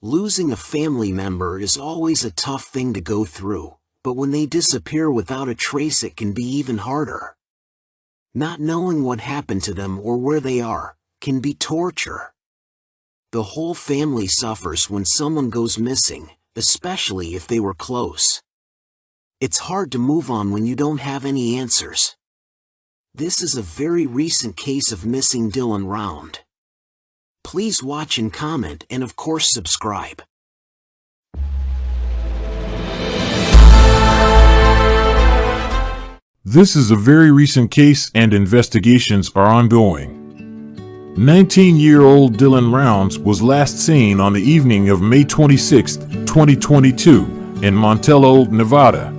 Losing a family member is always a tough thing to go through, but when they disappear without a trace it can be even harder. Not knowing what happened to them or where they are can be torture. The whole family suffers when someone goes missing, especially if they were close. It's hard to move on when you don't have any answers. This is a very recent case of missing Dylan Round. Please watch and comment, and of course subscribe. This is a very recent case and investigations are ongoing. 19-year-old Dylan Rounds was last seen on the evening of May 26, 2022 in Montello, Nevada.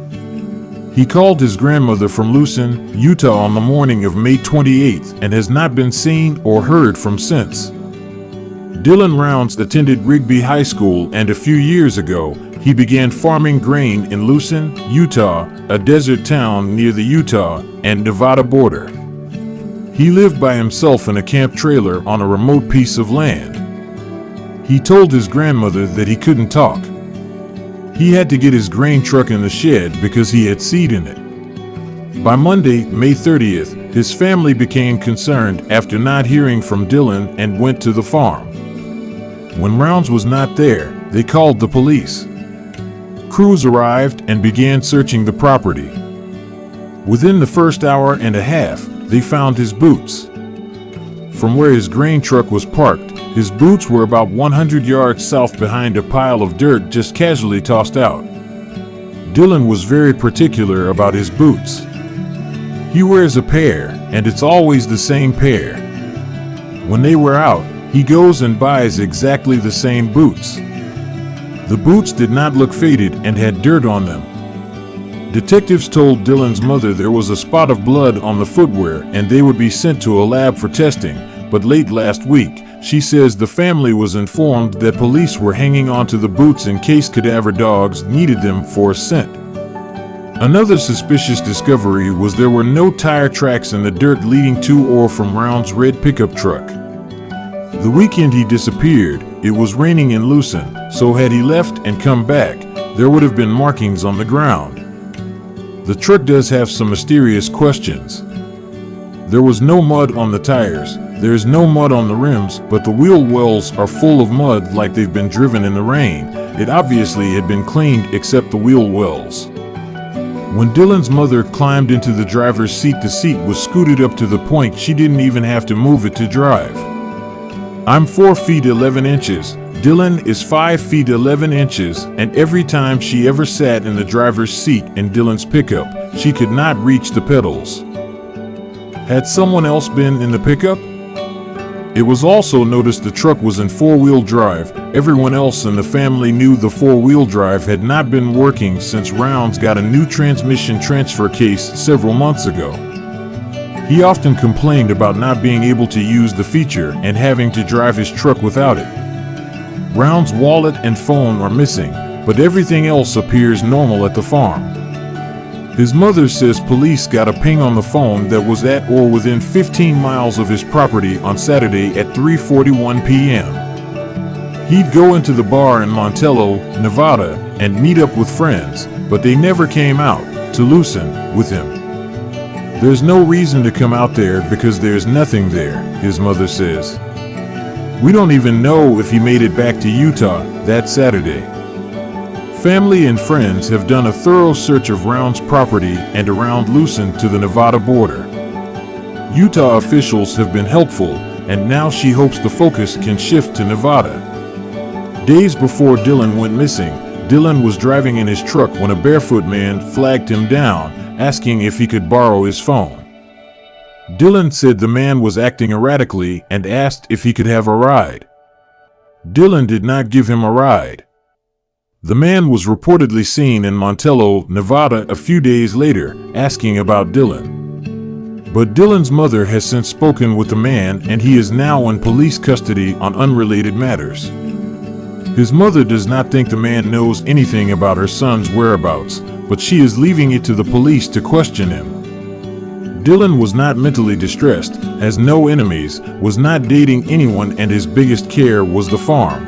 He called his grandmother from Lucin, Utah on the morning of May 28th and has not been seen or heard from since. Dylan Rounds attended Rigby High School and a few years ago, he began farming grain in Lucin, Utah, a desert town near the Utah and Nevada border. He lived by himself in a camp trailer on a remote piece of land. He told his grandmother that he couldn't talk. He had to get his grain truck in the shed because he had seed in it. By Monday, May 30th, his family became concerned after not hearing from Dylan and went to the farm. When Rounds was not there, they called the police. Crews arrived and began searching the property. Within the first hour and a half, they found his boots. From where his grain truck was parked, his boots were about 100 yards south behind a pile of dirt just casually tossed out. Dylan was very particular about his boots. He wears a pair, and it's always the same pair. When they wear out, he goes and buys exactly the same boots. The boots did not look faded and had dirt on them. Detectives told Dylan's mother there was a spot of blood on the footwear and they would be sent to a lab for testing, but late last week, she says the family was informed that police were hanging on to the boots in case cadaver dogs needed them for a scent. Another suspicious discovery was there were no tire tracks in the dirt leading to or from Round's red pickup truck. The weekend he disappeared, it was raining in Lucin, so had he left and come back, there would have been markings on the ground. The truck does have some mysterious questions. There was no mud on the tires, there is no mud on the rims, but the wheel wells are full of mud like they've been driven in the rain. It obviously had been cleaned except the wheel wells. When Dylan's mother climbed into the driver's seat, the seat was scooted up to the point she didn't even have to move it to drive. I'm 4 feet 11 inches, Dylan is 5 feet 11 inches, and every time she ever sat in the driver's seat in Dylan's pickup, she could not reach the pedals. Had someone else been in the pickup? It was also noticed the truck was in four-wheel drive. Everyone else in the family knew the four-wheel drive had not been working since Rounds got a new transmission transfer case several months ago. He often complained about not being able to use the feature and having to drive his truck without it. Round's wallet and phone are missing, but everything else appears normal at the farm. His mother says police got a ping on the phone that was at or within 15 miles of his property on Saturday at 3:41 p.m. He'd go into the bar in Montello, Nevada, and meet up with friends, but they never came out to Lucin with him. There's no reason to come out there because there's nothing there, his mother says. We don't even know if he made it back to Utah that Saturday. Family and friends have done a thorough search of Round's property and around Lucin to the Nevada border. Utah officials have been helpful, and now she hopes the focus can shift to Nevada. Days before Dylan went missing, Dylan was driving in his truck when a barefoot man flagged him down, asking if he could borrow his phone. Dylan said the man was acting erratically and asked if he could have a ride. Dylan did not give him a ride. The man was reportedly seen in Montello, Nevada a few days later, asking about Dylan. But Dylan's mother has since spoken with the man and he is now in police custody on unrelated matters. His mother does not think the man knows anything about her son's whereabouts, but she is leaving it to the police to question him. Dylan was not mentally distressed, has no enemies, was not dating anyone, and his biggest care was the farm.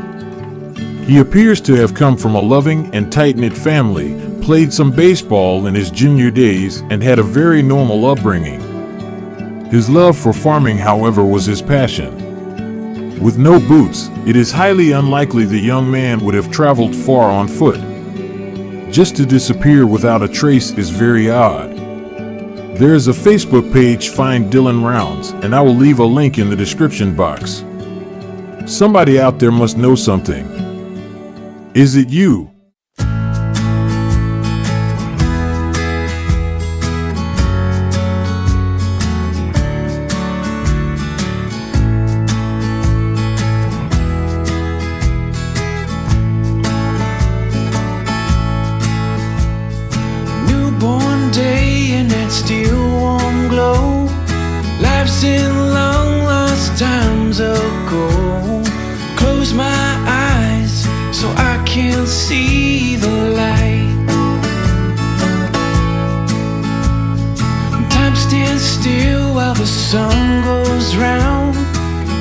He appears to have come from a loving and tight-knit family, played some baseball in his junior days, and had a very normal upbringing. His love for farming, however, was his passion. With no boots, it is highly unlikely the young man would have traveled far on foot. Just to disappear without a trace is very odd. There is a Facebook page, Find Dylan Rounds, and I will leave a link in the description box. Somebody out there must know something. Is it you? Newborn day and that still warm glow. Life's in long lost times ago. Close my eyes so I can't see the light. Time stands still while the sun goes round.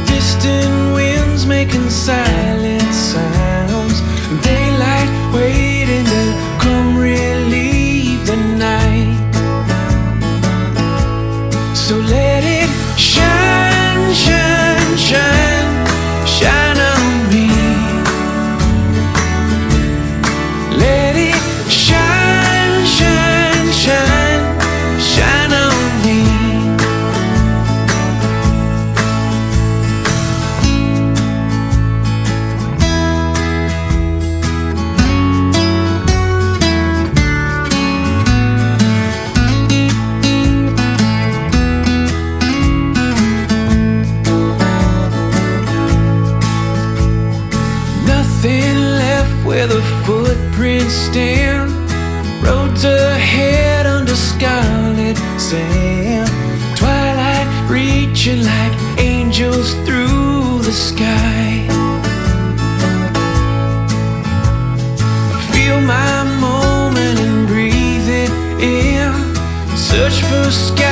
Distant winds making silent sounds. Daylight waiting to come relieve the night. So let it shine, shine, shine, shine on me. Let it shine, shine, shine, shine on me. Nothing left where the footprints stand. Roads ahead under scarlet sand. Twilight reaching like angels through the sky. Feel my moment and breathe it in. Search for sky